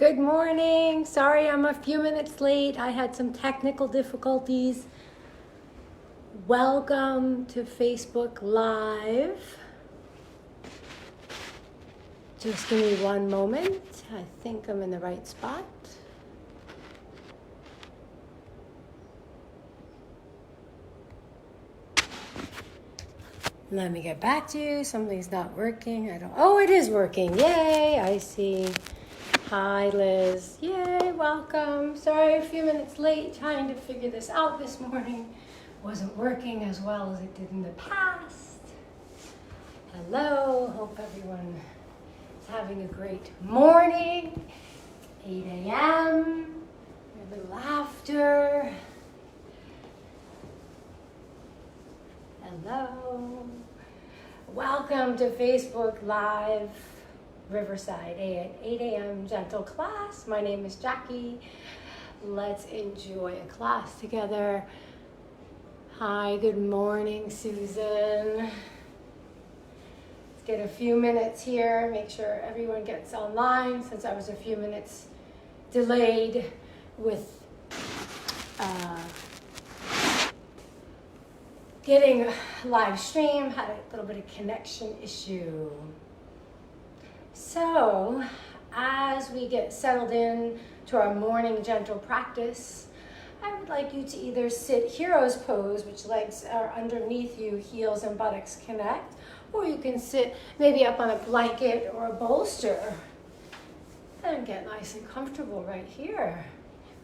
Good morning. Sorry I'm a few minutes late. I had some technical difficulties. Welcome to Facebook Live. Just give me one moment. I think I'm in the right spot. Let me get back to you. Something's not working. Oh, it is working. Yay, I see. Hi, Liz. Yay, welcome. Sorry, a few minutes late trying to figure this out this morning. Wasn't working as well as it did in the past. Hello, hope everyone is having a great morning. 8 a.m. A little after. Hello. Welcome to Facebook Live. Riverside, 8 a.m. gentle class. My name is Jackie. Let's enjoy a class together. Hi, good morning, Susan. Let's get a few minutes here. Make sure everyone gets online since I was a few minutes delayed with getting a live stream. Had a little bit of connection issue. So, as we get settled in to our morning gentle practice, I would like you to either sit hero's pose, which legs are underneath you, heels and buttocks connect, or you can sit maybe up on a blanket or a bolster and get nice and comfortable right here.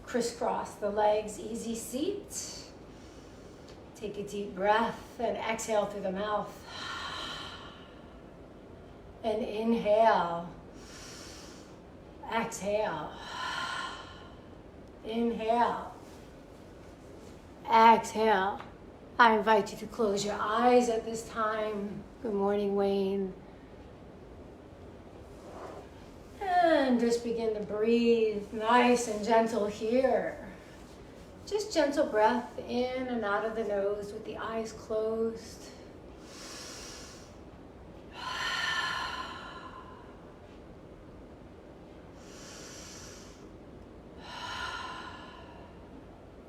Crisscross the legs, easy seat. Take a deep breath and exhale through the mouth. And inhale, exhale, inhale, exhale. I invite you to close your eyes at this time. Good morning, Wayne. And just begin to breathe nice and gentle here. Just gentle breath in and out of the nose with the eyes closed.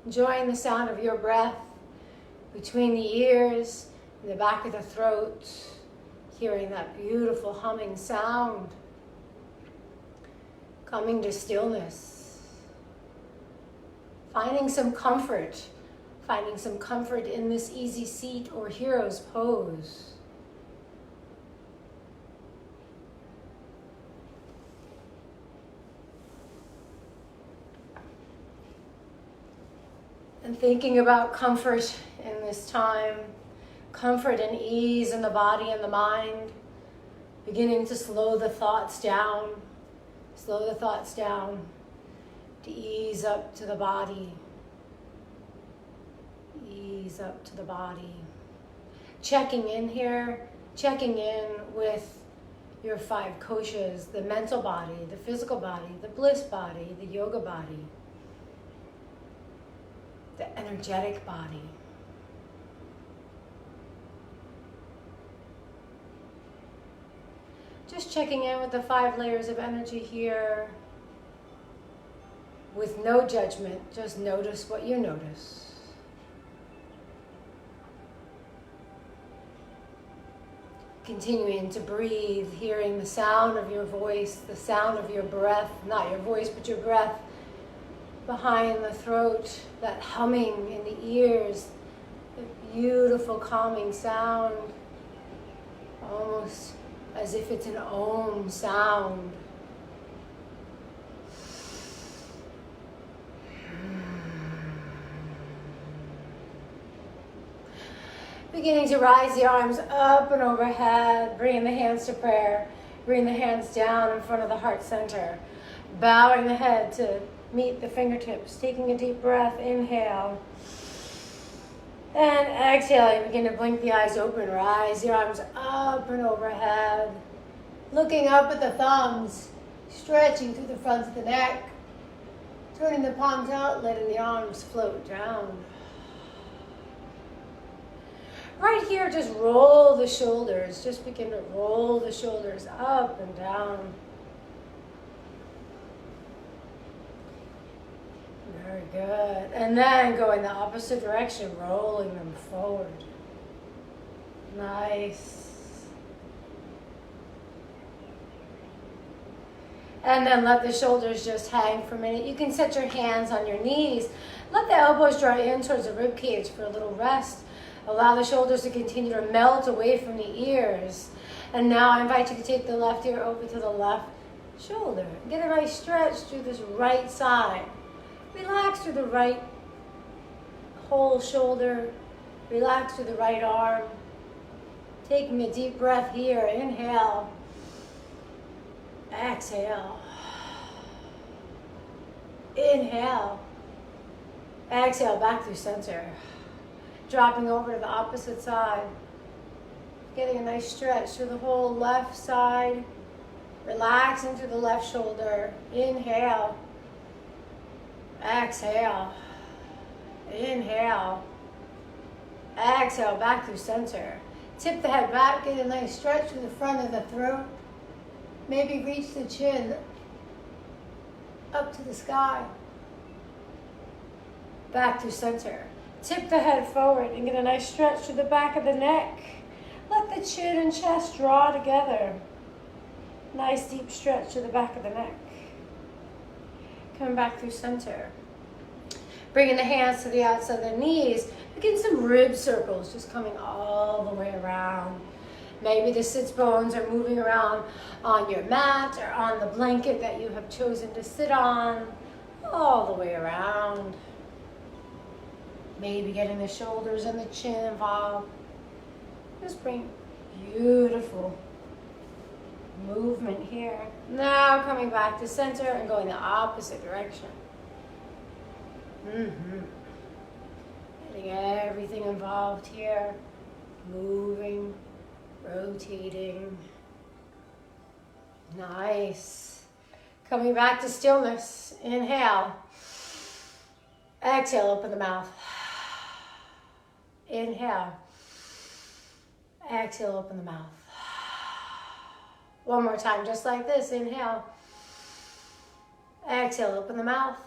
Enjoying the sound of your breath between the ears and the back of the throat, hearing that beautiful humming sound, coming to stillness, finding some comfort in this easy seat or hero's pose. And thinking about comfort in this time, comfort and ease in the body and the mind, beginning to slow the thoughts down to ease up to the body, Checking in here, checking in with your 5 koshas, the mental body, the physical body, the bliss body, the yoga body, the energetic body. Just checking in with the 5 layers of energy here with no judgment. Just notice what you notice. Continuing to breathe, hearing the sound of your voice, the sound of your breath, not your voice, but your breath behind the throat, that humming in the ears, the beautiful calming sound, almost as if it's an Om sound. Beginning to rise the arms up and overhead, bringing the hands to prayer, bring the hands down in front of the heart center, bowing the head to meet the fingertips, taking a deep breath, inhale. And exhale, you begin to blink the eyes open, rise your arms up and overhead, looking up at the thumbs, stretching through the front of the neck, turning the palms out, letting the arms float down. Right here, just roll the shoulders. Just begin to roll the shoulders up and down. Good. And then going the opposite direction, rolling them forward. Nice. And then let the shoulders just hang for a minute. You can set your hands on your knees. Let the elbows draw in towards the rib cage for a little rest. Allow the shoulders to continue to melt away from the ears. And now I invite you to take the left ear over to the left shoulder. Get a nice stretch through this right side. Relax through the right whole shoulder. Relax through the right arm. Taking a deep breath here. Inhale. Exhale. Inhale. Exhale back through center. Dropping over to the opposite side. Getting a nice stretch through the whole left side. Relax into the left shoulder. Inhale. Exhale. Inhale. Exhale back through center. Tip the head back. Get a nice stretch through the front of the throat. Maybe reach the chin up to the sky. Back through center. Tip the head forward and get a nice stretch to the back of the neck. Let the chin and chest draw together. Nice deep stretch to the back of the neck. Coming back through center. Bringing the hands to the outside of the knees. Begin some rib circles, just coming all the way around. Maybe the sits bones are moving around on your mat or on the blanket that you have chosen to sit on, all the way around. Maybe getting the shoulders and the chin involved. Just bring beautiful movement here. Now coming back to center and going the opposite direction. Getting everything involved here. Moving, rotating. Nice. Coming back to stillness. Inhale. Exhale, open the mouth. Inhale. Exhale, open the mouth. One more time, just like this. Inhale. Exhale, open the mouth.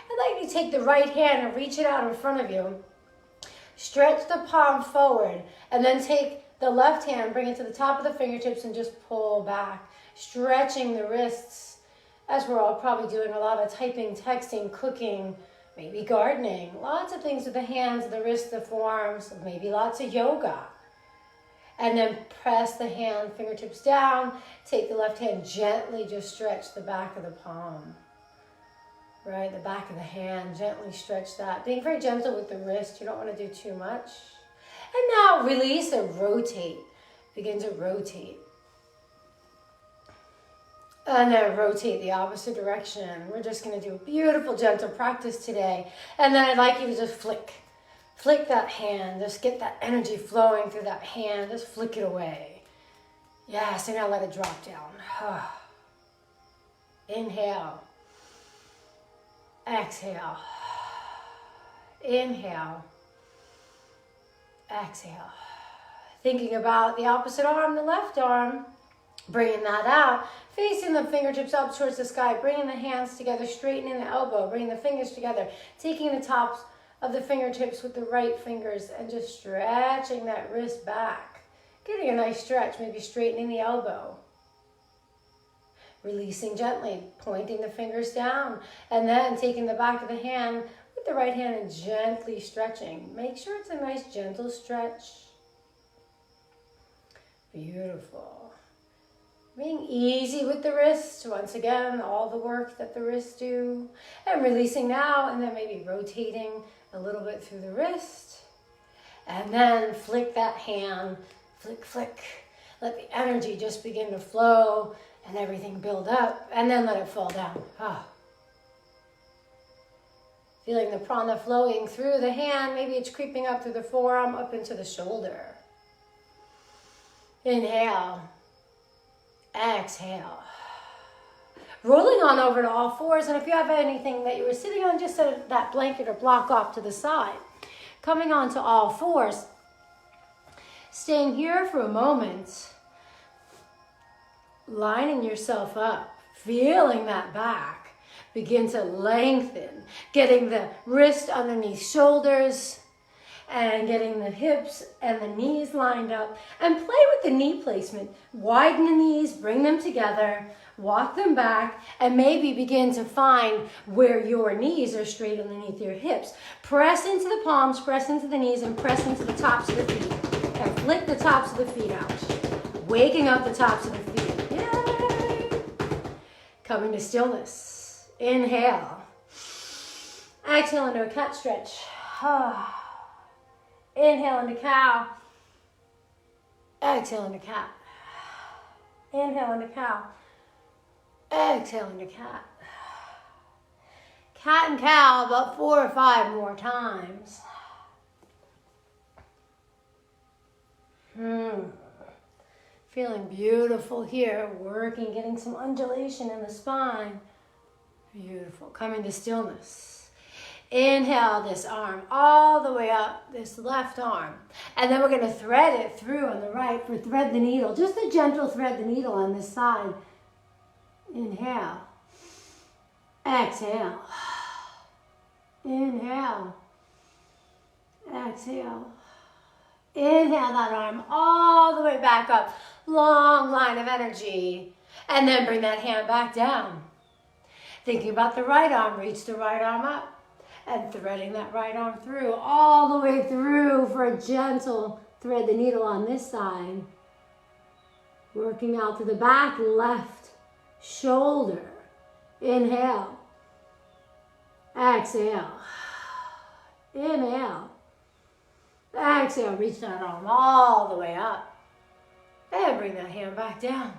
I'd like you to take the right hand and reach it out in front of you. Stretch the palm forward, and then take the left hand, bring it to the top of the fingertips, and just pull back. Stretching the wrists, as we're all probably doing a lot of typing, texting, cooking, maybe gardening. Lots of things with the hands, the wrists, the forearms, maybe lots of yoga. And then press the hand, fingertips down. Take the left hand, gently just stretch the back of the palm. Right, the back of the hand, gently stretch that. Being very gentle with the wrist, you don't want to do too much. And now release and rotate. Begin to rotate. And then rotate the opposite direction. We're just going to do a beautiful, gentle practice today. And then I'd like you to just flick. Flick that hand. Just get that energy flowing through that hand. Just flick it away. Yes, and now let it drop down. Inhale. Exhale. Inhale. Exhale. Thinking about the opposite arm, the left arm. Bringing that out. Facing the fingertips up towards the sky. Bringing the hands together. Straightening the elbow. Bringing the fingers together. Taking the tops of the fingertips with the right fingers. And just stretching that wrist back. Getting a nice stretch. Maybe straightening the elbow. Releasing gently, pointing the fingers down, and then taking the back of the hand with the right hand and gently stretching. Make sure it's a nice gentle stretch. Beautiful. Being easy with the wrists, once again, all the work that the wrists do. And releasing now, and then maybe rotating a little bit through the wrist. And then flick that hand, flick, flick. Let the energy just begin to flow. And everything build up, and then let it fall down. Feeling the prana flowing through the hand. Maybe it's creeping up through the forearm, up into the shoulder. Inhale. Exhale. Rolling on over to all fours, and if you have anything that you were sitting on, just set that blanket or block off to the side. Coming on to all fours. Staying here for a moment. Lining yourself up, feeling that back, begin to lengthen, getting the wrist underneath shoulders and getting the hips and the knees lined up, and play with the knee placement. Widen the knees, bring them together, walk them back, and maybe begin to find where your knees are straight underneath your hips. Press into the palms, press into the knees, and press into the tops of the feet. And flick the tops of the feet out. Waking up the tops of the feet. Yay! Coming to stillness. Inhale. Exhale into a cat stretch. Inhale into cow. Exhale into cat. Inhale into cow. Exhale into cat. Cat and cow about 4 or 5 more times. Feeling beautiful here. Working, getting some undulation in the spine. Beautiful. Coming to stillness. Inhale this arm all the way up, this left arm. And then we're going to thread it through on the right for thread the needle. Just a gentle thread the needle on this side. Inhale. Exhale. Inhale. Exhale. Inhale that arm all the way back up. Long line of energy. And then bring that hand back down. Thinking about the right arm, reach the right arm up. And threading that right arm through, all the way through for a gentle thread the needle on this side. Working out to the back, left shoulder. Inhale. Exhale. Inhale. Exhale, reach that arm all the way up. And bring that hand back down.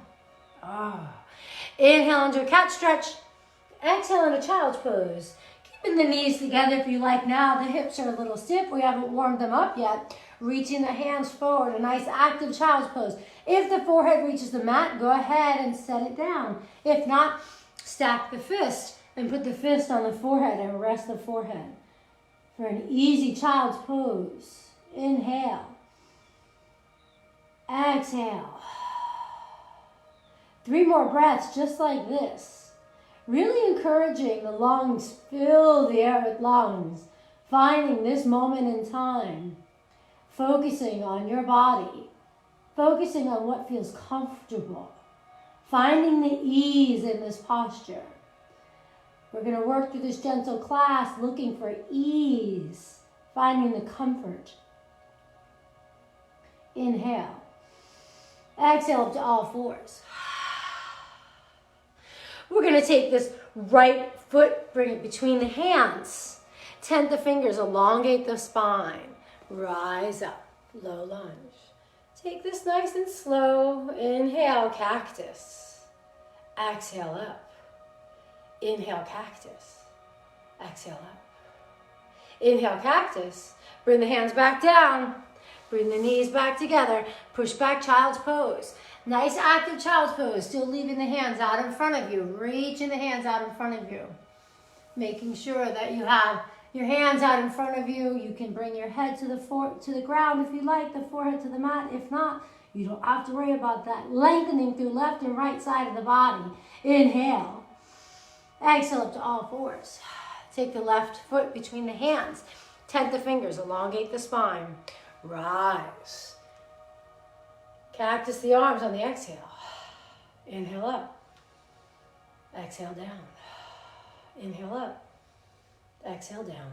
Inhale into a cat stretch. Exhale into child's pose. Keeping the knees together if you like now. The hips are a little stiff. We haven't warmed them up yet. Reaching the hands forward. A nice active child's pose. If the forehead reaches the mat, go ahead and set it down. If not, stack the fist and put the fist on the forehead and rest the forehead. For an easy child's pose. Inhale. Exhale. 3 more breaths just like this. Really encouraging the lungs, fill the air with lungs, finding this moment in time, focusing on your body, focusing on what feels comfortable, finding the ease in this posture. We're going to work through this gentle class looking for ease, finding the comfort. Inhale. Exhale up to all fours. We're going to take this right foot, bring it between the hands. Tent the fingers, elongate the spine. Rise up, low lunge. Take this nice and slow. Inhale, cactus. Exhale up. Inhale, cactus. Exhale up. Inhale, cactus. Bring the hands back down. Bring the knees back together. Push back, child's pose. Nice active child's pose. Still leaving the hands out in front of you. Reaching the hands out in front of you. Making sure that you have your hands out in front of you. You can bring your head to the ground if you like, the forehead to the mat. If not, you don't have to worry about that. Lengthening through left and right side of the body. Inhale. Exhale up to all fours. Take the left foot between the hands. Tent the fingers. Elongate the spine. Rise. Cactus the arms on the exhale. Inhale up. Exhale down. Inhale up. Exhale down.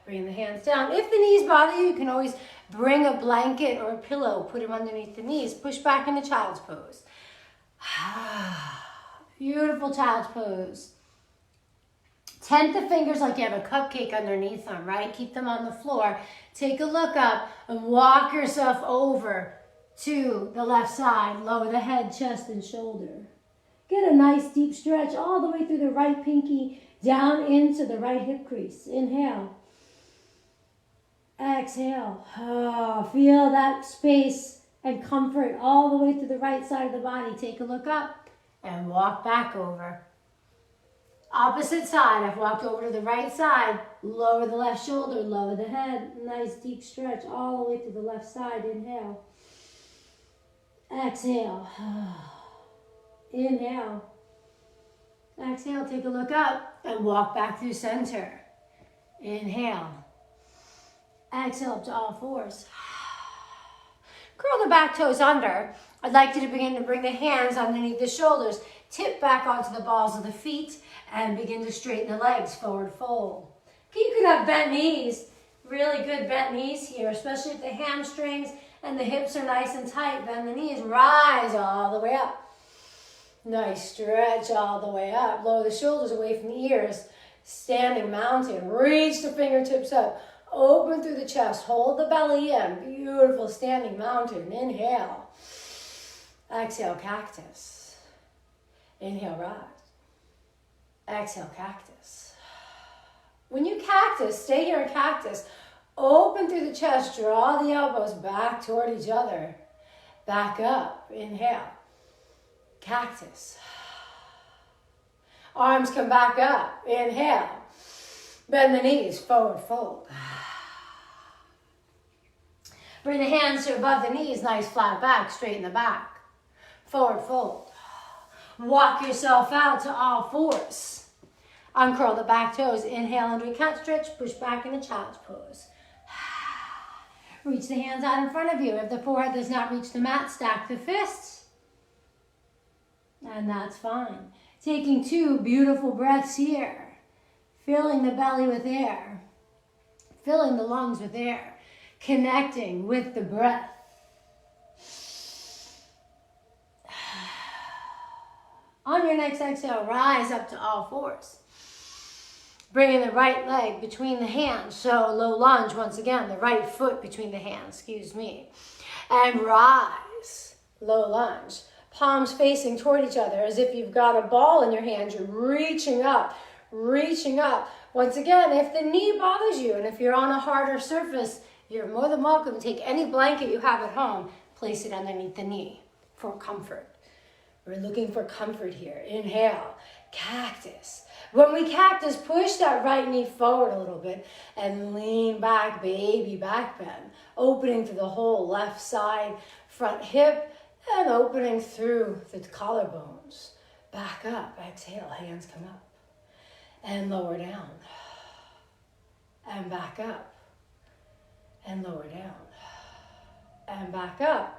Bring the hands down. If the knees bother you, you can always bring a blanket or a pillow, put them underneath the knees. Push back into child's pose. Beautiful child's pose. Tent the fingers like you have a cupcake underneath them, right? Keep them on the floor. Take a look up and walk yourself over to the left side. Lower the head, chest, and shoulder. Get a nice deep stretch all the way through the right pinky down into the right hip crease. Inhale. Exhale. Feel that space and comfort all the way through the right side of the body. Take a look up and walk back over. Opposite side, I've walked over to the right side. Lower the left shoulder, lower the head. Nice deep stretch all the way to the left side. Inhale. Exhale. Inhale. Exhale, take a look up and walk back through center. Inhale. Exhale up to all fours. Curl the back toes under. I'd like you to begin to bring the hands underneath the shoulders. Tip back onto the balls of the feet and begin to straighten the legs, forward fold. You could have bent knees, really good bent knees here, especially if the hamstrings and the hips are nice and tight. Bend the knees, rise all the way up. Nice stretch all the way up. Lower the shoulders away from the ears. Standing mountain. Reach the fingertips up. Open through the chest. Hold the belly in. Beautiful standing mountain. Inhale. Exhale, cactus. Inhale, rise. Exhale, cactus. When you cactus, stay here in cactus. Open through the chest. Draw the elbows back toward each other. Back up. Inhale. Cactus. Arms come back up. Inhale. Bend the knees. Forward fold. Bring the hands to above the knees. Nice flat back. Straighten the back. Forward fold. Walk yourself out to all fours. Uncurl the back toes. Inhale into a cat stretch. Push back into child's pose. Reach the hands out in front of you. If the forehead does not reach the mat, stack the fists. And that's fine. Taking 2 beautiful breaths here. Filling the belly with air. Filling the lungs with air. Connecting with the breath. On your next exhale, rise up to all fours. Bringing the right leg between the hands. So low lunge once again. The right foot between the hands. And rise. Low lunge. Palms facing toward each other as if you've got a ball in your hands. You're reaching up, reaching up. Once again, if the knee bothers you and if you're on a harder surface, you're more than welcome to take any blanket you have at home, place it underneath the knee for comfort. We're looking for comfort here. Inhale, cactus. When we cactus, push that right knee forward a little bit and lean back, baby back bend. Opening through the whole left side, front hip, and opening through the collarbones. Back up, exhale, hands come up. And lower down. And back up. And lower down. And back up.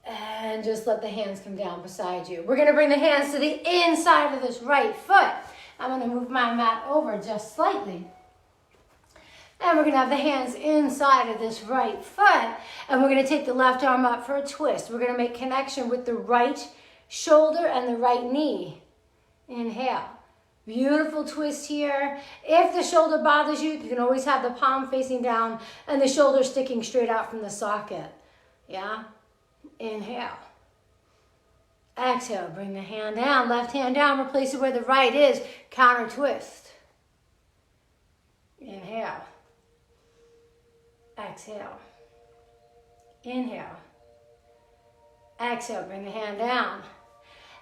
And just let the hands come down beside you. We're going to bring the hands to the inside of this right foot. I'm going to move my mat over just slightly. And we're going to have the hands inside of this right foot. And we're going to take the left arm up for a twist. We're going to make connection with the right shoulder and the right knee. Inhale. Beautiful twist here. If the shoulder bothers you, you can always have the palm facing down and the shoulder sticking straight out from the socket. Yeah? Inhale. Exhale. Bring the hand down. Left hand down. Replace it where the right is. Counter twist. Inhale. Exhale. Inhale. Exhale. Bring the hand down.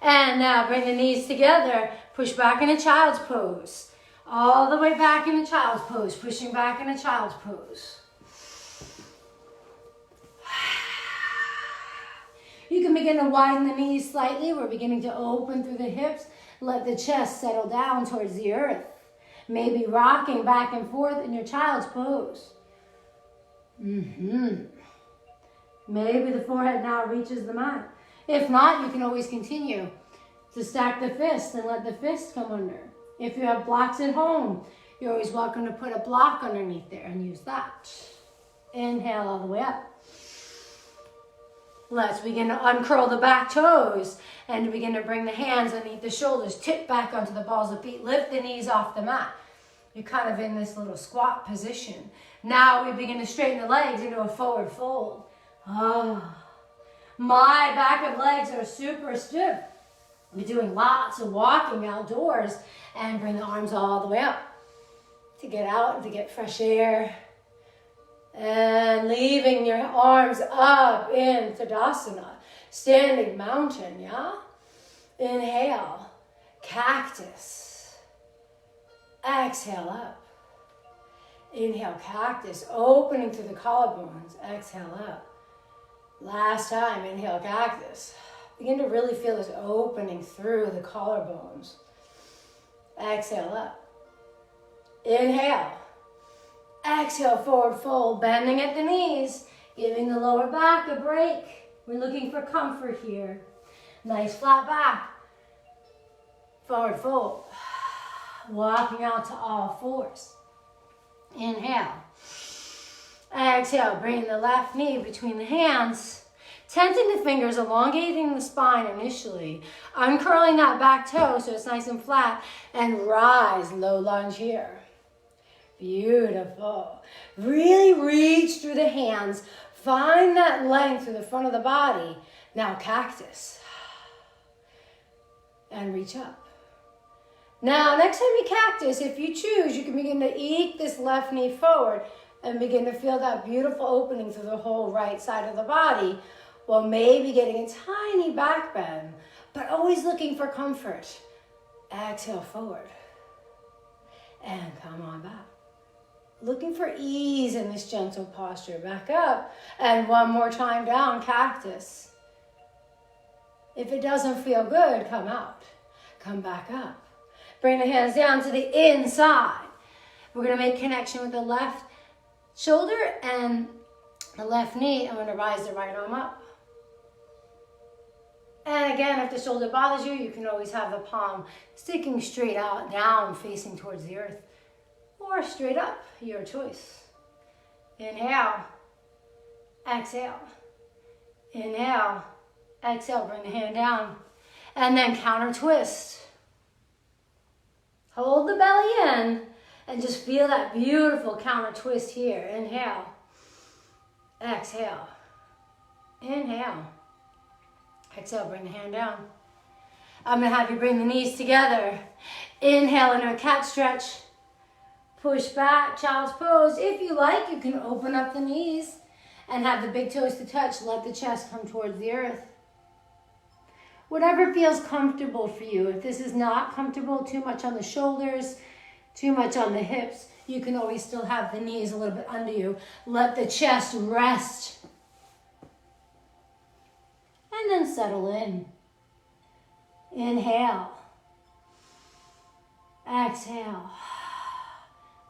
And now bring the knees together. Push back into child's pose. All the way back into child's pose. Pushing back into child's pose. You can begin to widen the knees slightly. We're beginning to open through the hips. Let the chest settle down towards the earth. Maybe rocking back and forth in your child's pose. Maybe the forehead now reaches the mat. If not, you can always continue to stack the fists and let the fists come under. If you have blocks at home, you're always welcome to put a block underneath there and use that. Inhale all the way up. Let's begin to uncurl the back toes and begin to bring the hands underneath the shoulders. Tip back onto the balls of feet. Lift the knees off the mat. You're kind of in this little squat position. Now we begin to straighten the legs into a forward fold. My back of legs are super stiff. We're doing lots of walking outdoors and bring the arms all the way up to get out and to get fresh air. And leaving your arms up in Tadasana, standing mountain, yeah? Inhale, cactus. Exhale up. Inhale, cactus, opening through the collarbones. Exhale up. Last time, inhale, cactus. Begin to really feel this opening through the collarbones. Exhale up. Inhale. Exhale, forward fold, bending at the knees, giving the lower back a break. We're looking for comfort here. Nice flat back. Forward fold. Walking out to all fours. Inhale. Exhale, bring the left knee between the hands. Tenting the fingers, elongating the spine initially. Uncurling that back toe so it's nice and flat. And rise, low lunge here. Beautiful. Really reach through the hands. Find that length through the front of the body. Now cactus. And reach up. Now, next time you cactus, if you choose, you can begin to eke this left knee forward and begin to feel that beautiful opening through the whole right side of the body, while maybe getting a tiny back bend, but always looking for comfort. Exhale forward. And come on back. Looking for ease in this gentle posture. Back up. And one more time down, cactus. If it doesn't feel good, come out. Come back up. Bring the hands down to the inside. We're going to make connection with the left shoulder and the left knee. I'm going to rise the right arm up. And again, if the shoulder bothers you, you can always have the palm sticking straight out, down, facing towards the earth. Or straight up, your choice. Inhale. Exhale. Inhale. Exhale, bring the hand down. And then counter twist. Hold the belly in and just feel that beautiful counter twist here. Inhale. Exhale. Inhale. Exhale, bring the hand down. I'm going to have you bring the knees together. Inhale into a cat stretch. Push back, child's pose. If you like, you can open up the knees and have the big toes to touch. Let the chest come towards the earth. Whatever feels comfortable for you. If this is not comfortable, too much on the shoulders, too much on the hips, you can always still have the knees a little bit under you. Let the chest rest. And then settle in. Inhale. Exhale.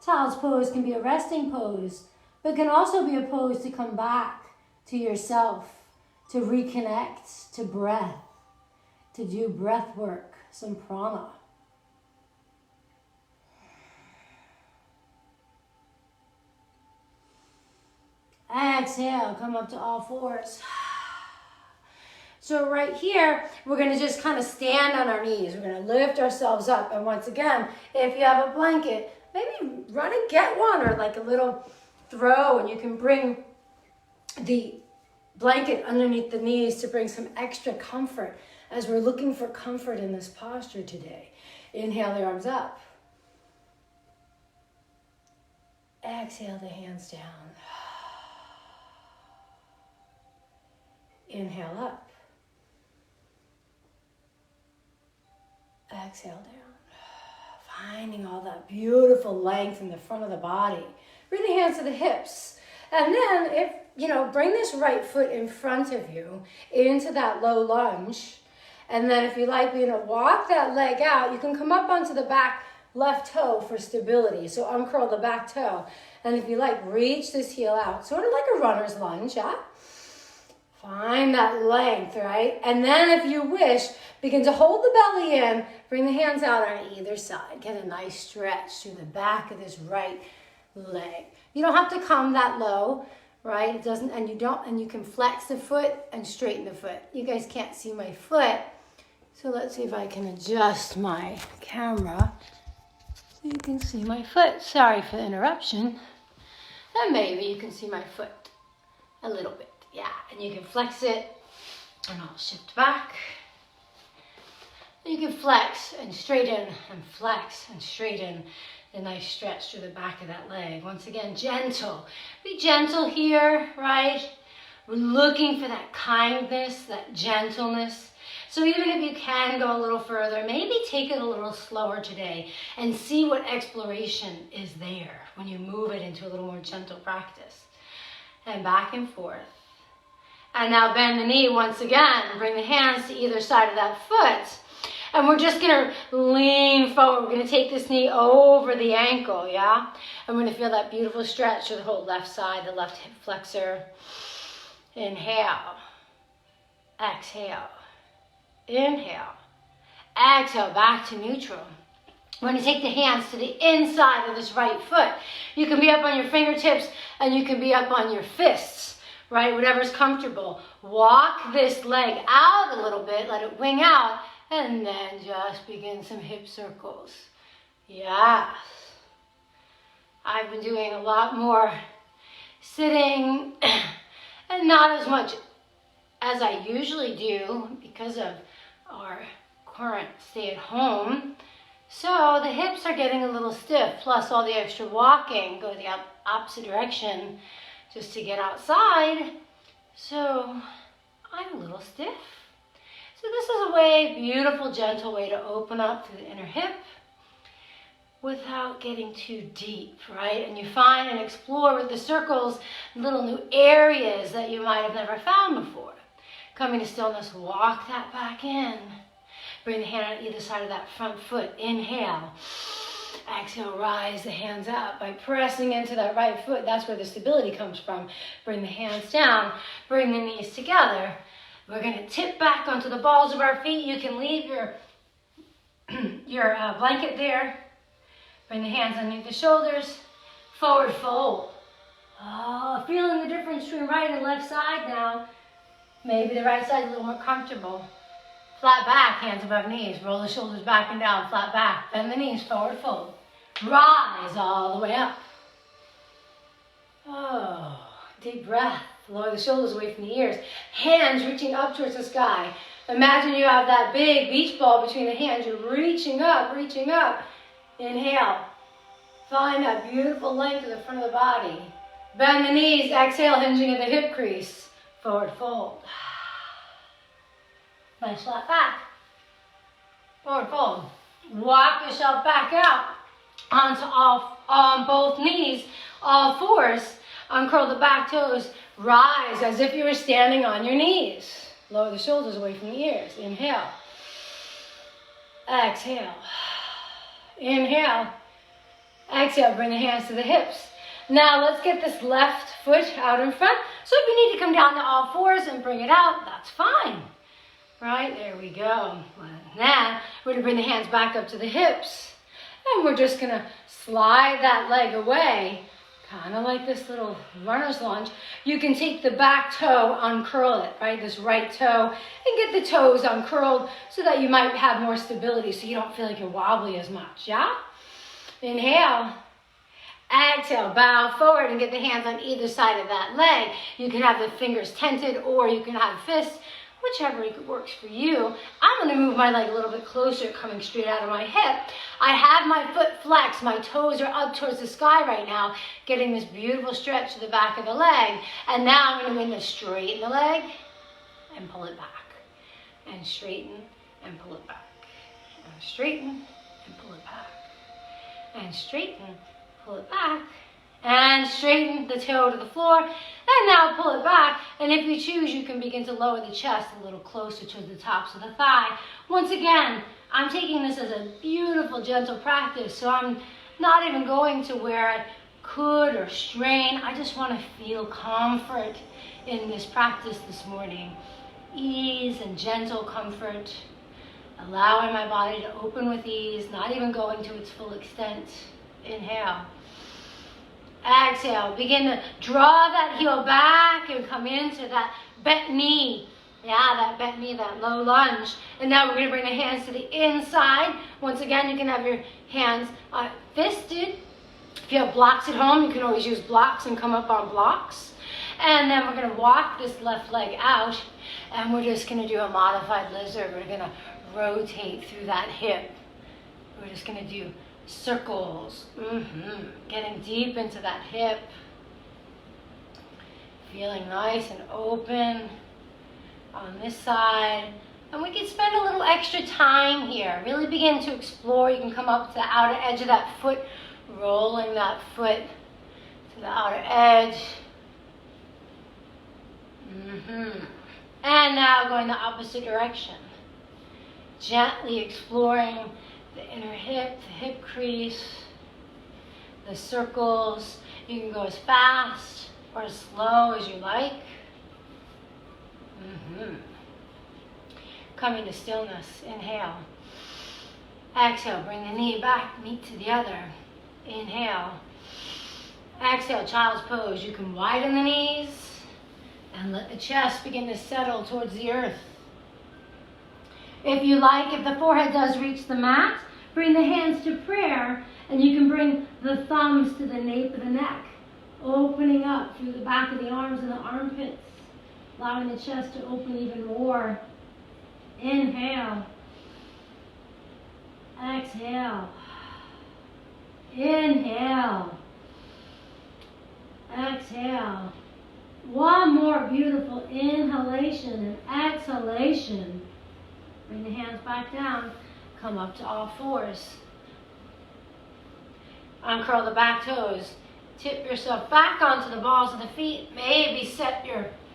Child's pose can be a resting pose, but can also be a pose to come back to yourself, to reconnect to breath, to do breath work, some prana. Exhale, come up to all fours. So right here, we're going to just kind of stand on our knees. We're going to lift ourselves up. And once again, if you have a blanket, maybe run and get one, or like a little throw, and you can bring the blanket underneath the knees to bring some extra comfort as we're looking for comfort in this posture today. Inhale the arms up. Exhale the hands down. Inhale up. Exhale down. Finding all that beautiful length in the front of the body. Bring the hands to the hips. And then bring this right foot in front of you into that low lunge. And then if you like, walk that leg out. You can come up onto the back left toe for stability. So uncurl the back toe. And if you like, reach this heel out. Sort of like a runner's lunge, yeah? Find that length, right? And then if you wish, begin to hold the belly in. Bring the hands out on either side. Get a nice stretch through the back of this right leg. You don't have to come that low, right? It doesn't, and you can flex the foot and straighten the foot. You guys can't see my foot. So let's see if I can adjust my camera so you can see my foot. Sorry for the interruption. And maybe you can see my foot a little bit. Yeah, and you can flex it, and I'll shift back. You can flex and straighten and flex and straighten. A nice stretch through the back of that leg. Once again, gentle. Be gentle here, right? We're looking for that kindness, that gentleness. So even if you can go a little further, maybe take it a little slower today and see what exploration is there when you move it into a little more gentle practice. And back and forth. And now bend the knee once again. Bring the hands to either side of that foot. And we're just gonna lean forward. We're gonna take this knee over the ankle, yeah? And we're gonna feel that beautiful stretch of the whole left side, the left hip flexor. Inhale. Exhale. Inhale. Exhale, back to neutral. We're going to take the hands to the inside of this right foot. You can be up on your fingertips and you can be up on your fists, right? Whatever's comfortable. Walk this leg out a little bit, let it wing out, and then just begin some hip circles. Yes. I've been doing a lot more sitting and not as much as I usually do because of our current stay at home. So the hips are getting a little stiff, plus all the extra walking, go the opposite direction just to get outside. So I'm a little stiff. So this is a way, beautiful, gentle way to open up to the inner hip without getting too deep, right? And you find and explore with the circles little new areas that you might have never found before. Coming to stillness, walk that back in. Bring the hand on either side of that front foot. Inhale. Exhale, rise the hands up by pressing into that right foot. That's where the stability comes from. Bring the hands down. Bring the knees together. We're going to tip back onto the balls of our feet. You can leave your blanket there. Bring the hands underneath the shoulders. Forward fold. Oh, feeling the difference between right and left side now. Maybe the right side is a little more comfortable. Flat back, hands above knees. Roll the shoulders back and down, flat back. Bend the knees, forward fold. Rise all the way up. Oh, deep breath. Lower the shoulders away from the ears. Hands reaching up towards the sky. Imagine you have that big beach ball between the hands. You're reaching up, reaching up. Inhale. Find that beautiful length of the front of the body. Bend the knees. Exhale, hinging at the hip crease. Forward fold. Nice flat back. Forward fold. Walk yourself back out on both knees, all fours. Uncurl the back toes. Rise as if you were standing on your knees. Lower the shoulders away from the ears. Inhale. Exhale. Inhale. Exhale. Bring the hands to the hips. Now let's get this left foot out in front. So if you need to come down to all fours and bring it out, that's fine. Right, there we go. Now we're going to bring the hands back up to the hips. And we're just going to slide that leg away, kind of like this little runner's lunge. You can take the back toe, uncurl it, right, this right toe, and get the toes uncurled so that you might have more stability so you don't feel like you're wobbly as much, yeah? Inhale. Exhale, bow forward and get the hands on either side of that leg. You can have the fingers tented or you can have fists, whichever works for you. I'm going to move my leg a little bit closer, coming straight out of my hip. I have my foot flexed. My toes are up towards the sky right now, getting this beautiful stretch to the back of the leg. And now I'm going to begin to straighten the leg and pull it back. And straighten and pull it back. And straighten and pull it back. And straighten, pull it back. And straighten the toe to the floor. And now pull it back. And if you choose, you can begin to lower the chest a little closer to the tops of the thigh. Once again, I'm taking this as a beautiful, gentle practice. So I'm not even going to where I could or strain. I just want to feel comfort in this practice this morning. Ease and gentle comfort. Allowing my body to open with ease, not even going to its full extent. Inhale. Exhale. Begin to draw that heel back and come into that bent knee. Yeah, that bent knee, that low lunge. And now we're going to bring the hands to the inside. Once again, you can have your hands fisted. If you have blocks at home, you can always use blocks and come up on blocks. And then we're going to walk this left leg out. And we're just going to do a modified lizard. We're going to rotate through that hip. We're just going to do circles. Getting deep into that hip. Feeling nice and open on this side. And we can spend a little extra time here. Really begin to explore. You can come up to the outer edge of that foot, rolling that foot to the outer edge. And now going the opposite direction. Gently exploring the inner hip, the hip crease, the circles. You can go as fast or as slow as you like. Coming to stillness. Inhale. Exhale, bring the knee back, meet to the other. Inhale. Exhale, child's pose. You can widen the knees and let the chest begin to settle towards the earth. If you like, if the forehead does reach the mat, bring the hands to prayer, and you can bring the thumbs to the nape of the neck, opening up through the back of the arms and the armpits, allowing the chest to open even more. Inhale. Exhale. Inhale. Exhale. One more beautiful inhalation and exhalation. Bring the hands back down. Come up to all fours. Uncurl the back toes. Tip yourself back onto the balls of the feet. Maybe set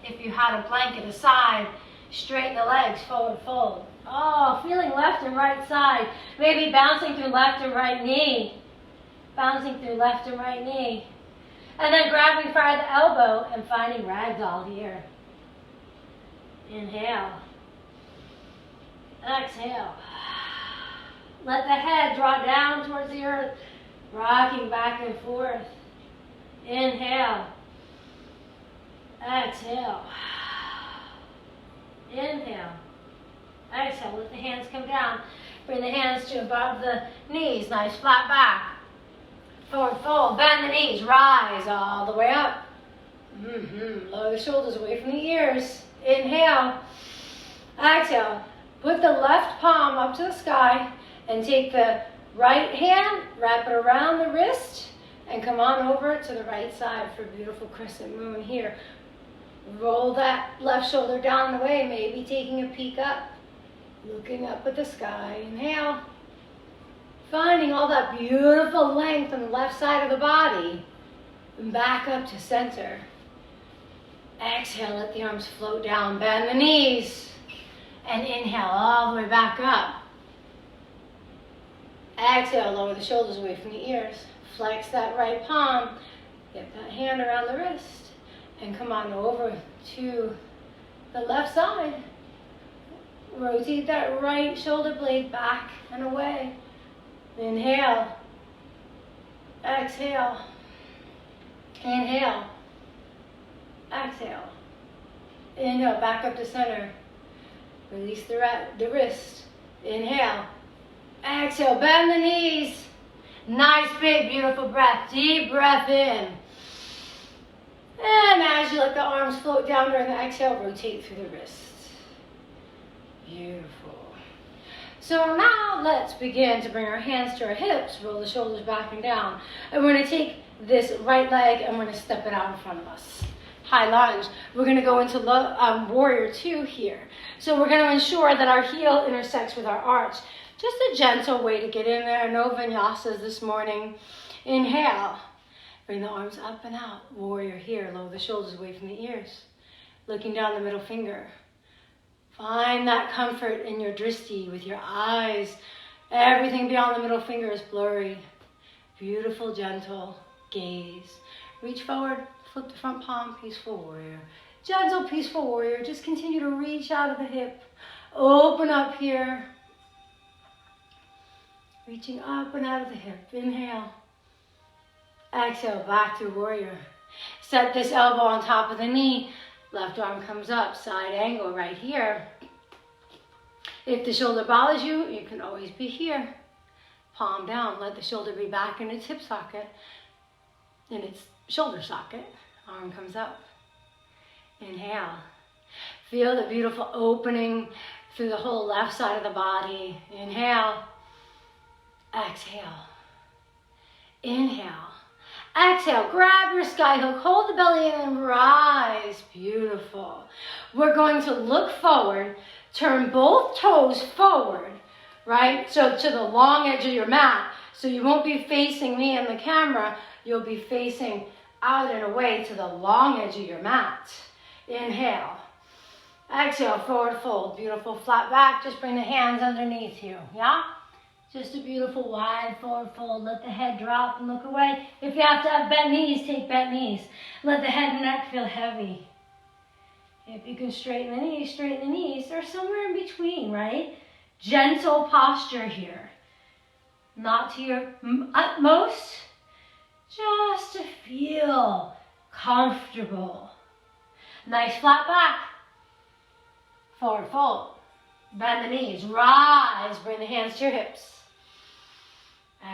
if you had a blanket aside, straighten the legs, forward fold. Oh, feeling left and right side. Maybe bouncing through left and right knee. Bouncing through left and right knee. And then grabbing for the elbow and finding ragdoll here. Inhale. Exhale. Let the head draw down towards the earth, rocking back and forth. Inhale. Exhale. Inhale. Exhale. Let the hands come down. Bring the hands to above the knees. Nice flat back. Forward fold. Bend the knees. Rise all the way up. Lower the shoulders away from the ears. Inhale. Exhale. Put the left palm up to the sky and take the right hand, wrap it around the wrist, and come on over to the right side for a beautiful crescent moon here. Roll that left shoulder down the way, maybe taking a peek up, looking up at the sky. Inhale. Finding all that beautiful length on the left side of the body. And back up to center. Exhale, let the arms float down, bend the knees. And inhale all the way back up. Exhale, lower the shoulders away from the ears. Flex that right palm. Get that hand around the wrist. And come on over to the left side. Rotate that right shoulder blade back and away. Inhale. Exhale. Inhale. Exhale. Inhale, back up to center. Release the wrist. Inhale. Exhale, bend the knees. Nice, big, beautiful breath. Deep breath in. And as you let the arms float down during the exhale, rotate through the wrists. Beautiful. So now let's begin to bring our hands to our hips, roll the shoulders back and down. And we're going to take this right leg and we're going to step it out in front of us. High lunge. We're going to go into warrior two here. So we're going to ensure that our heel intersects with our arch. Just a gentle way to get in there. No vinyasas this morning. Inhale. Bring the arms up and out. Warrior here. Lower the shoulders away from the ears. Looking down the middle finger. Find that comfort in your drishti with your eyes. Everything beyond the middle finger is blurry. Beautiful, gentle gaze. Reach forward. Flip the front palm, peaceful warrior. Gentle, peaceful warrior. Just continue to reach out of the hip. Open up here. Reaching up and out of the hip. Inhale. Exhale, back to warrior. Set this elbow on top of the knee. Left arm comes up, side angle right here. If the shoulder bothers you, you can always be here. Palm down, let the shoulder be back in its hip socket, in its shoulder socket. Arm comes up. Inhale. Feel the beautiful opening through the whole left side of the body. Inhale. Exhale. Inhale. Exhale. Grab your sky hook. Hold the belly in and rise. Beautiful. We're going to look forward. Turn both toes forward, right? So to the long edge of your mat. So you won't be facing me and the camera. You'll be facing out and away to the long edge of your mat. Inhale. Exhale, forward fold. Beautiful flat back. Just bring the hands underneath you. Yeah? Just a beautiful wide forward fold. Let the head drop and look away. If you have to have bent knees, take bent knees. Let the head and neck feel heavy. If you can straighten the knees, or somewhere in between, right? Gentle posture here. Not to your utmost, just to feel comfortable. Nice flat back. Forward fold. Bend the knees. Rise. Bring the hands to your hips.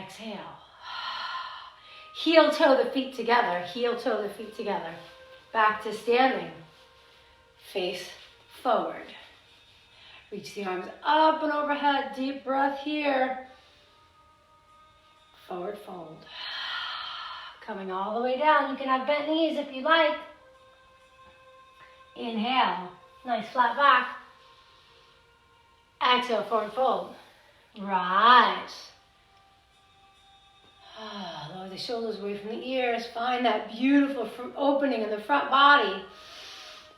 Exhale. Heel toe the feet together. Heel toe the feet together. Back to standing. Face forward. Reach the arms up and overhead. Deep breath here. Forward fold. Coming all the way down. You can have bent knees if you like. Inhale. Nice flat back. Exhale, forward fold. Rise. Lower the shoulders away from the ears. Find that beautiful opening in the front body.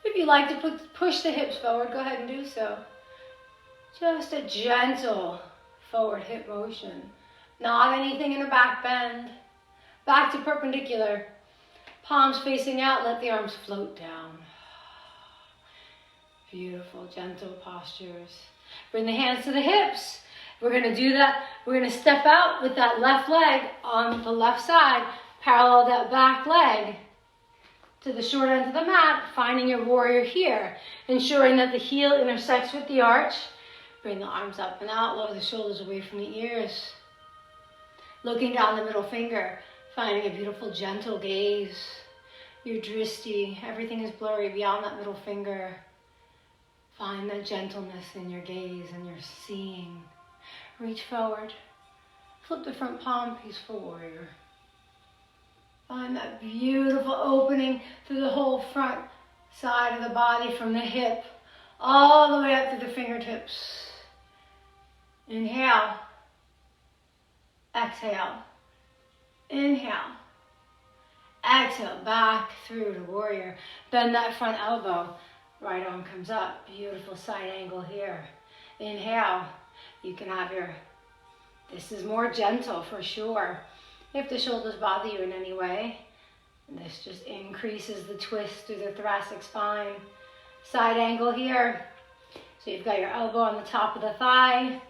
If you like to push the hips forward, go ahead and do so. Just a gentle forward hip motion. Not anything in a back bend. Back to perpendicular. Palms facing out, let the arms float down. Beautiful, gentle postures. Bring the hands to the hips. We're going to do that. We're going to step out with that left leg on the left side. Parallel that back leg to the short end of the mat. Finding your warrior here. Ensuring that the heel intersects with the arch. Bring the arms up and out. Lower the shoulders away from the ears. Looking down the middle finger. Finding a beautiful, gentle gaze. Your drishti. Everything is blurry beyond that middle finger. Find that gentleness in your gaze and your seeing. Reach forward. Flip the front palm, peaceful warrior. Find that beautiful opening through the whole front side of the body from the hip all the way up to the fingertips. Inhale. Exhale. Inhale. Exhale. Back through to warrior. Bend that front elbow. Right arm comes up. Beautiful side angle here. Inhale. You can have this is more gentle for sure. If the shoulders bother you in any way, this just increases the twist through the thoracic spine. Side angle here. So you've got your elbow on the top of the thigh.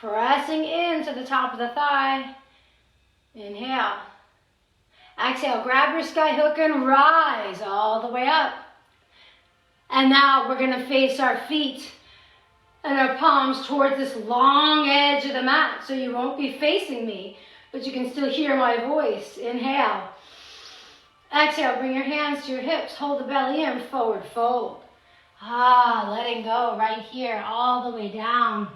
Pressing into the top of the thigh. Inhale. Exhale. Grab your sky hook and rise all the way up. And now we're going to face our feet and our palms towards this long edge of the mat. So you won't be facing me, but you can still hear my voice. Inhale. Exhale, bring your hands to your hips. Hold the belly in, forward fold. Letting go right here, all the way down.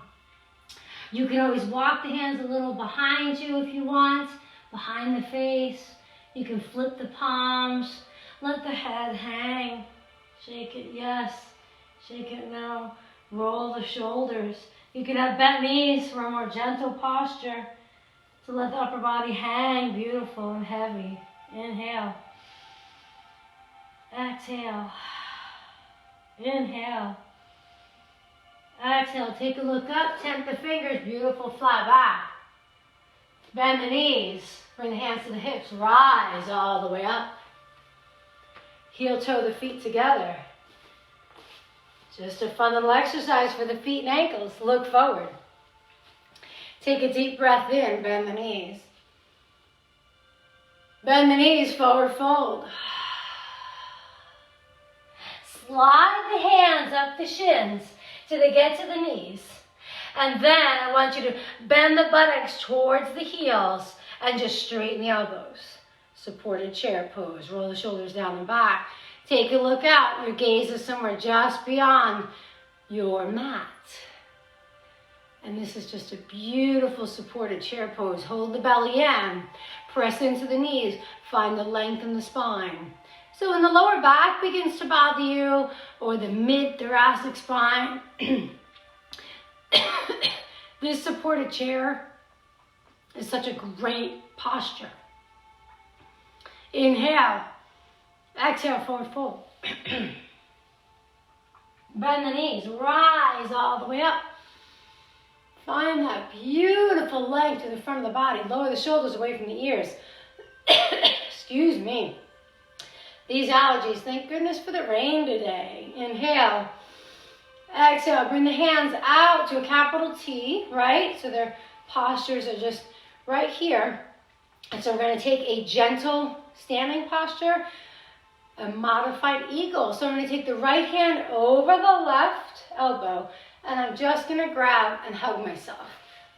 You can always walk the hands a little behind you if you want, behind the face. You can flip the palms. Let the head hang. Shake it, yes. Shake it, no. Roll the shoulders. You can have bent knees for a more gentle posture. So let the upper body hang beautiful and heavy. Inhale. Exhale. Inhale. Exhale. Take a look up. Tempt the fingers. Beautiful flat back. Bend the knees. Bring the hands to the hips. Rise all the way up. Heel toe the feet together. Just a fun little exercise for the feet and ankles. Look forward. Take a deep breath in. Bend the knees. Bend the knees. Forward fold. Slide the hands up the shins till they get to the knees. And then I want you to bend the buttocks towards the heels and just straighten the elbows. Supported chair pose. Roll the shoulders down and back. Take a look out. Your gaze is somewhere just beyond your mat. And this is just a beautiful supported chair pose. Hold the belly in. Press into the knees. Find the length in the spine. So when the lower back begins to bother you, or the mid-thoracic spine, this supported chair is such a great posture. Inhale. Exhale, forward fold. Bend the knees, rise all the way up. Find that beautiful length to the front of the body. Lower the shoulders away from the ears. Excuse me. These allergies, thank goodness for the rain today. Inhale. Exhale, bring the hands out to a capital T, right? So their postures are just right here. And so we're going to take a gentle standing posture, a modified eagle. So I'm going to take the right hand over the left elbow, and I'm just going to grab and hug myself.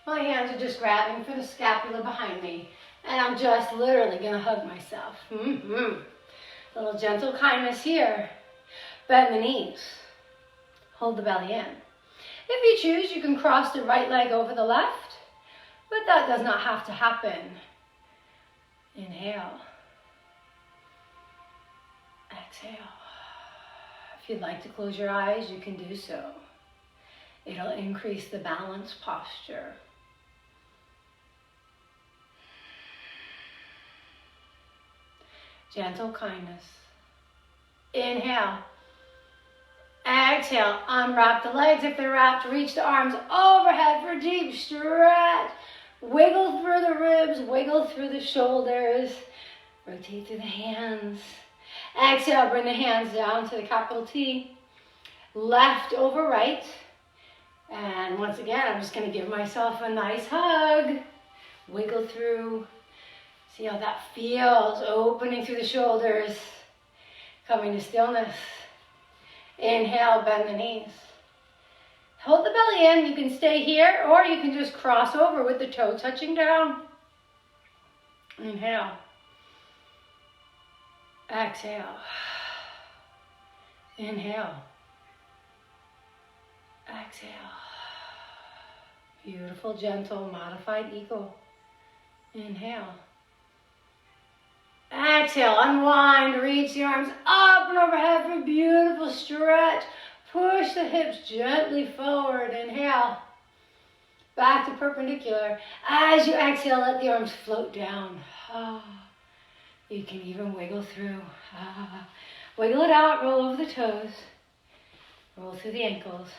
My hands are just grabbing for the scapula behind me, and I'm just literally going to hug myself. Little gentle kindness here. Bend the knees. Hold the belly in. If you choose, you can cross the right leg over the left, but that does not have to happen. Inhale. Exhale. If you'd like to close your eyes, you can do so. It'll increase the balance posture. Gentle kindness. Inhale. Exhale. Unwrap the legs if they're wrapped. Reach the arms overhead for deep stretch. Wiggle through the ribs. Wiggle through the shoulders. Rotate through the hands. Exhale. Bring the hands down to the capital T. Left over right. And once again, I'm just going to give myself a nice hug. Wiggle through. See how that feels, opening through the shoulders, coming to stillness. Inhale, bend the knees. Hold the belly in. You can stay here, or you can just cross over with the toe touching down. Inhale. Exhale. Inhale. Exhale. Beautiful, gentle, modified eagle. Inhale. Exhale, unwind, reach the arms up and overhead for a beautiful stretch. Push the hips gently forward. Inhale. Back to perpendicular. As you exhale, let the arms float down. You can even wiggle through. Wiggle it out, roll over the toes. Roll through the ankles.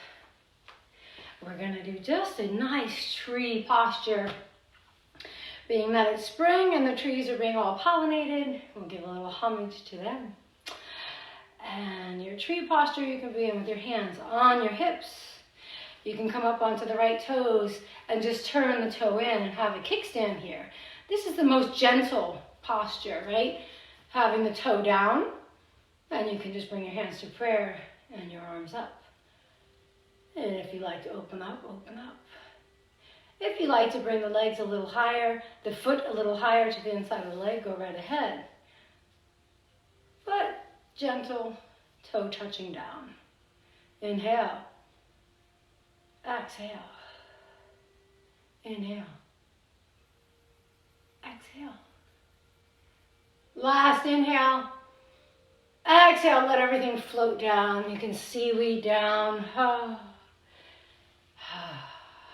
We're going to do just a nice tree posture. Being that it's spring and the trees are being all pollinated, we'll give a little homage to them. And your tree posture, you can be in with your hands on your hips. You can come up onto the right toes and just turn the toe in and have a kickstand here. This is the most gentle posture, right? Having the toe down, and you can just bring your hands to prayer and your arms up. And if you like to open up, open up. If you like to bring the legs a little higher, the foot a little higher to the inside of the leg, go right ahead. But gentle toe touching down. Inhale. Exhale. Inhale. Exhale. Last inhale. Exhale, let everything float down. You can seaweed down.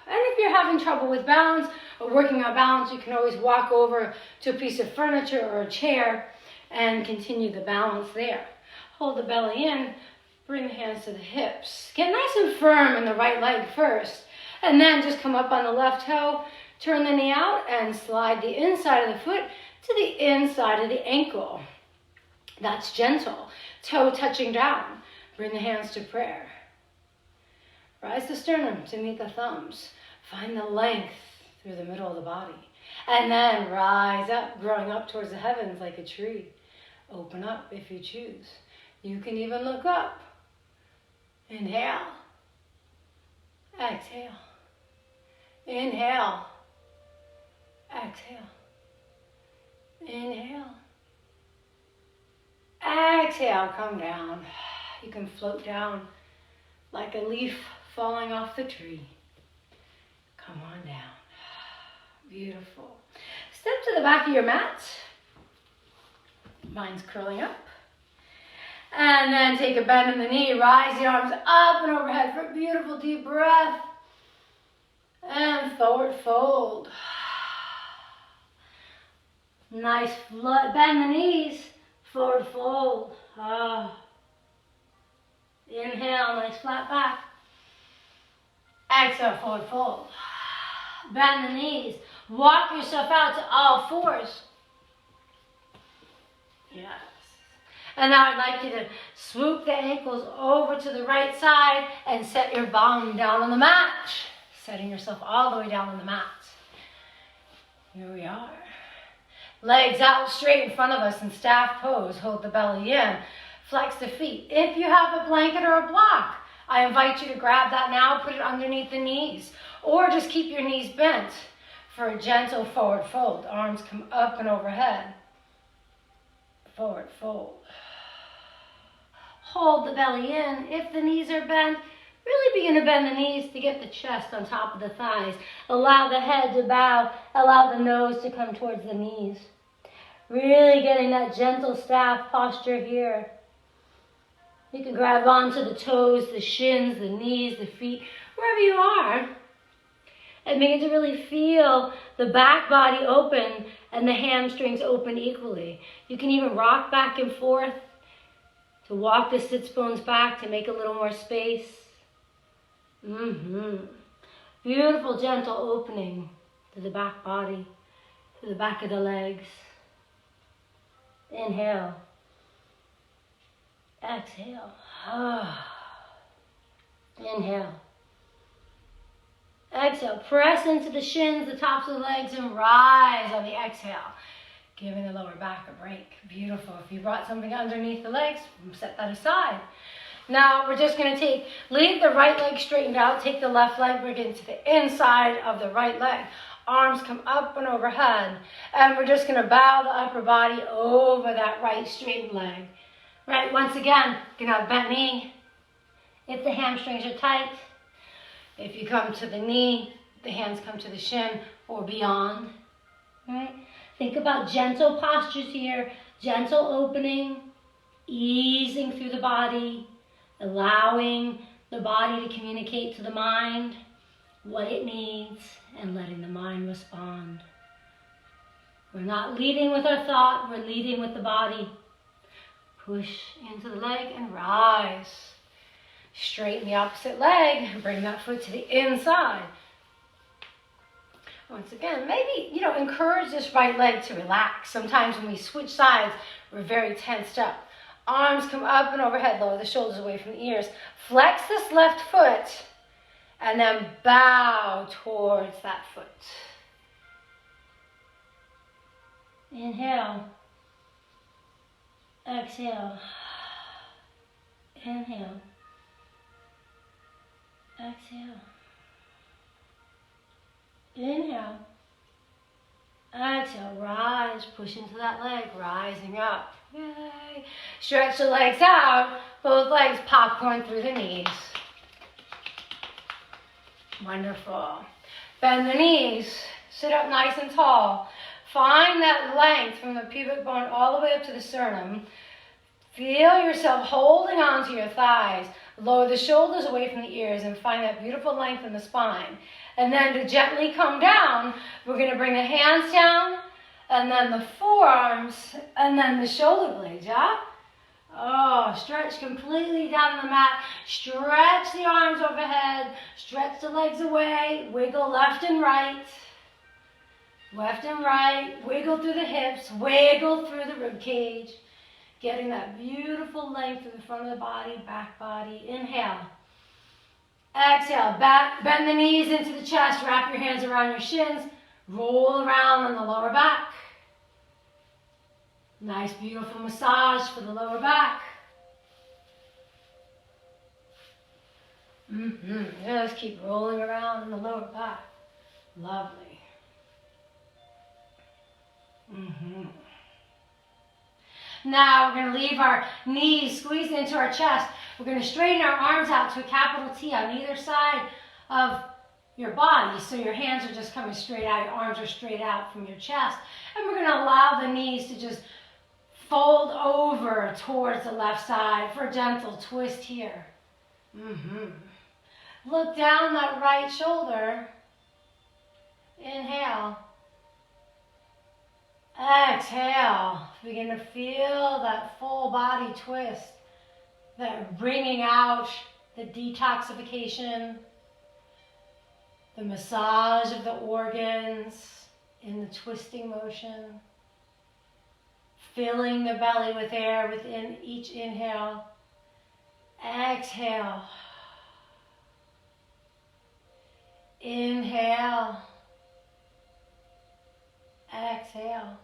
And if you're having trouble with balance or working on balance, you can always walk over to a piece of furniture or a chair and continue the balance there. Hold the belly in, bring the hands to the hips. Get nice and firm in the right leg first, and then just come up on the left toe, turn the knee out, and slide the inside of the foot to the inside of the ankle. That's gentle. Toe touching down. Bring the hands to prayer. Rise the sternum to meet the thumbs. Find the length through the middle of the body. And then rise up, growing up towards the heavens like a tree. Open up if you choose. You can even look up. Inhale. Exhale. Inhale. Exhale. Inhale. Exhale, come down. You can float down like a leaf falling off the tree. Come on down. Beautiful. Step to the back of your mat. Mine's curling up. And then take a bend in the knee. Rise the arms up and overhead for a beautiful deep breath. And forward fold. Nice bend the knees. Forward fold. Inhale, nice flat back. Exhale, forward fold. Bend the knees. Walk yourself out to all fours. Yes. And now I'd like you to swoop the ankles over to the right side and set your bum down on the mat. Setting yourself all the way down on the mat. Here we are. Legs out straight in front of us in staff pose. Hold the belly in. Flex the feet. If you have a blanket or a block, I invite you to grab that now, put it underneath the knees. Or just keep your knees bent for a gentle forward fold. Arms come up and overhead. Forward fold. Hold the belly in. If the knees are bent, really begin to bend the knees to get the chest on top of the thighs. Allow the head to bow. Allow the nose to come towards the knees. Really getting that gentle staff posture here. You can grab onto the toes, the shins, the knees, the feet, wherever you are. And begin to really feel the back body open and the hamstrings open equally. You can even rock back and forth to walk the sits bones back to make a little more space. Beautiful, gentle opening to the back body, to the back of the legs. Inhale. Exhale. Inhale. Exhale. Press into the shins, the tops of the legs, and rise on the exhale. Giving the lower back a break. Beautiful. If you brought something underneath the legs, set that aside. Now we're just going to leave the right leg straightened out. Take the left leg, bring it to the inside of the right leg. Arms come up and overhead. And we're just going to bow the upper body over that right straightened leg. Right, once again, you can have bent knee if the hamstrings are tight. If you come to the knee, the hands come to the shin or beyond. Right? Think about gentle postures here, gentle opening, easing through the body, allowing the body to communicate to the mind what it needs and letting the mind respond. We're not leading with our thought, we're leading with the body. Push into the leg and rise. Straighten the opposite leg, bring that foot to the inside. Once again, maybe, encourage this right leg to relax. Sometimes when we switch sides, we're very tensed up. Arms come up and overhead, lower the shoulders away from the ears. Flex this left foot and then bow towards that foot. Inhale. Exhale. Inhale. Exhale. Inhale. Exhale. Rise. Push into that leg. Rising up. Yay. Stretch the legs out. Both legs popcorn through the knees. Wonderful. Bend the knees. Sit up nice and tall. Find that length from the pubic bone all the way up to the sternum. Feel yourself holding on to your thighs. Lower the shoulders away from the ears and find that beautiful length in the spine. And then to gently come down, we're going to bring the hands down and then the forearms and then the shoulder blades, yeah? Oh, stretch completely down the mat. Stretch the arms overhead. Stretch the legs away. Wiggle left and right. Left and right, wiggle through the hips, wiggle through the rib cage. Getting that beautiful length through the front of the body, back body. Inhale. Exhale, back, bend the knees into the chest, wrap your hands around your shins, roll around on the lower back. Nice, beautiful massage for the lower back. Just keep rolling around in the lower back. Lovely. Now we're going to leave our knees squeezed into our chest. We're going to straighten our arms out to a capital T on either side of your body. So your hands are just coming straight out, your arms are straight out from your chest. And we're going to allow the knees to just fold over towards the left side for a gentle twist here. Look down that right shoulder. Inhale. Exhale. Begin to feel that full body twist. that bringing out the detoxification, the massage of the organs in the twisting motion, filling the belly with air within each inhale. Exhale. Inhale. Exhale.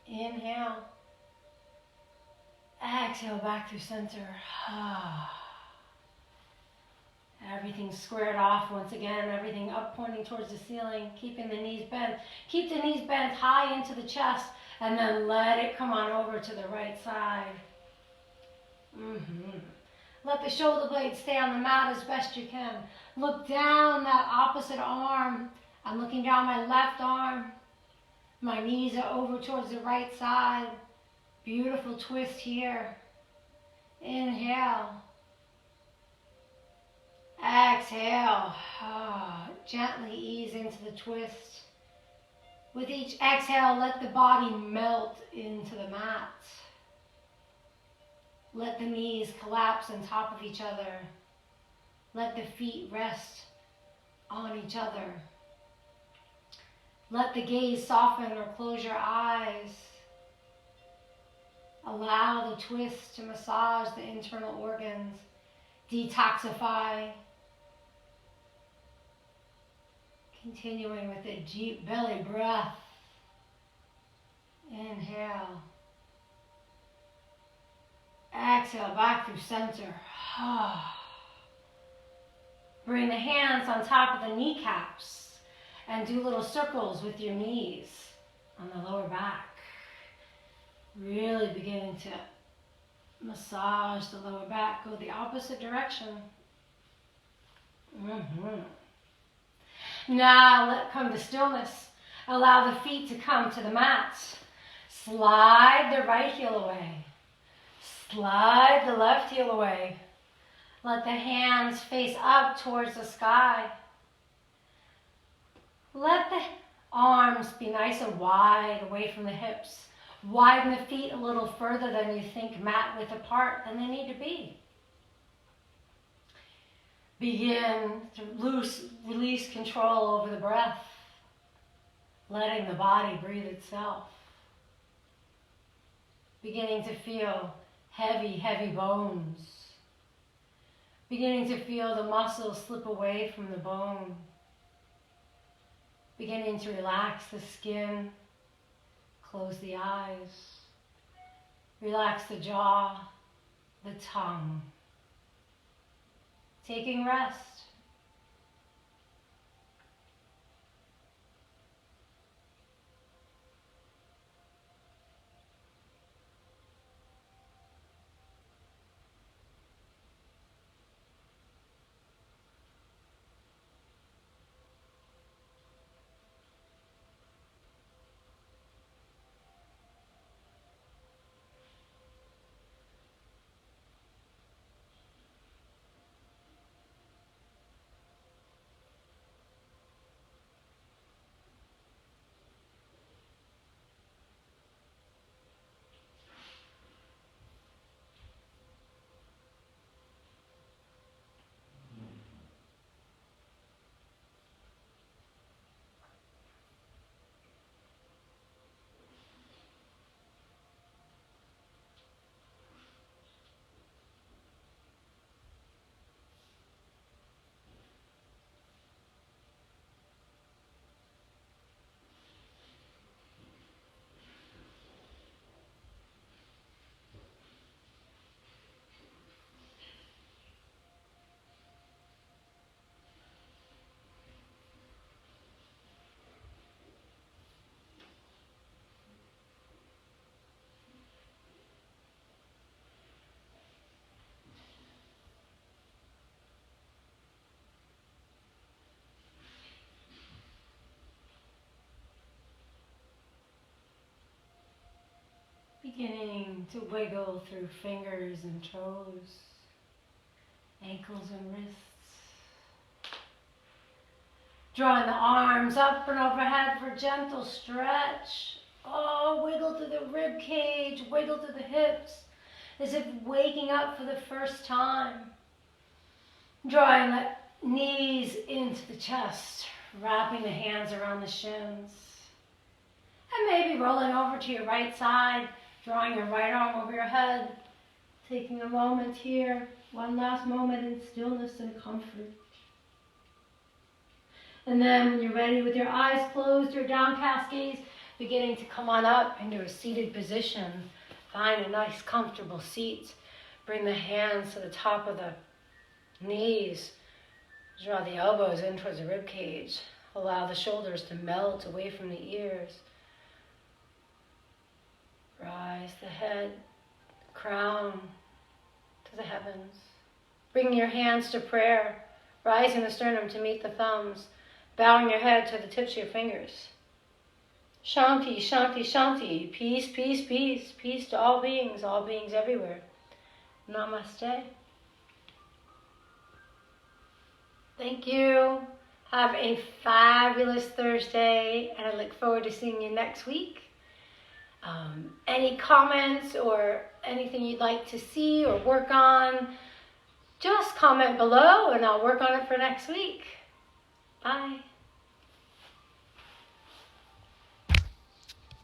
Inhale. Exhale back through center. Everything squared off once again. Everything up pointing towards the ceiling. Keeping the knees bent. Keep the knees bent high into the chest. And then let it come on over to the right side. Let the shoulder blades stay on the mat as best you can. Look down that opposite arm. I'm looking down my left arm. My knees are over towards the right side. Beautiful twist here. Inhale. Exhale. Gently ease into the twist. With each exhale, let the body melt into the mat. Let the knees collapse on top of each other. Let the feet rest on each other. Let the gaze soften or close your eyes. Allow the twist to massage the internal organs, detoxify. Continuing with a deep belly breath. Inhale. Exhale back through center. Bring the hands on top of the kneecaps and do little circles with your knees on the lower back. Really beginning to massage the lower back. Go the opposite direction. Now let come to stillness. Allow the feet to come to the mat. Slide the right heel away. Slide the left heel away. Let the hands face up towards the sky. Let the arms be nice and wide away from the hips. Widen the feet a little further than you think mat width apart than they need to be. Begin to release control over the breath, letting the body breathe itself. Beginning to feel heavy, heavy bones. Beginning to feel the muscles slip away from the bone. Beginning to relax the skin. Close the eyes. Relax the jaw, the tongue. Taking rest. Beginning to wiggle through fingers and toes, ankles and wrists. Drawing the arms up and overhead for gentle stretch. Oh, wiggle through the rib cage, wiggle through the hips. as if waking up for the first time. Drawing the knees into the chest, wrapping the hands around the shins. And maybe rolling over to your right side, drawing your right arm over your head, taking a moment here, one last moment in stillness and comfort. And then when you're ready with your eyes closed or downcast gaze, beginning to come on up into a seated position. Find a nice comfortable seat. Bring the hands to the top of the knees. Draw the elbows in towards the rib cage. Allow the shoulders to melt away from the ears. Rise the head, crown to the heavens. Bring your hands to prayer. Rising the sternum to meet the thumbs. Bowing your head to the tips of your fingers. Shanti, Shanti, Shanti. Peace, peace, peace. Peace to all beings everywhere. Namaste. Thank you. Have a fabulous Thursday, and I look forward to seeing you next week. Any comments or anything you'd like to see or work on, just comment below and I'll work on it for next week. Bye.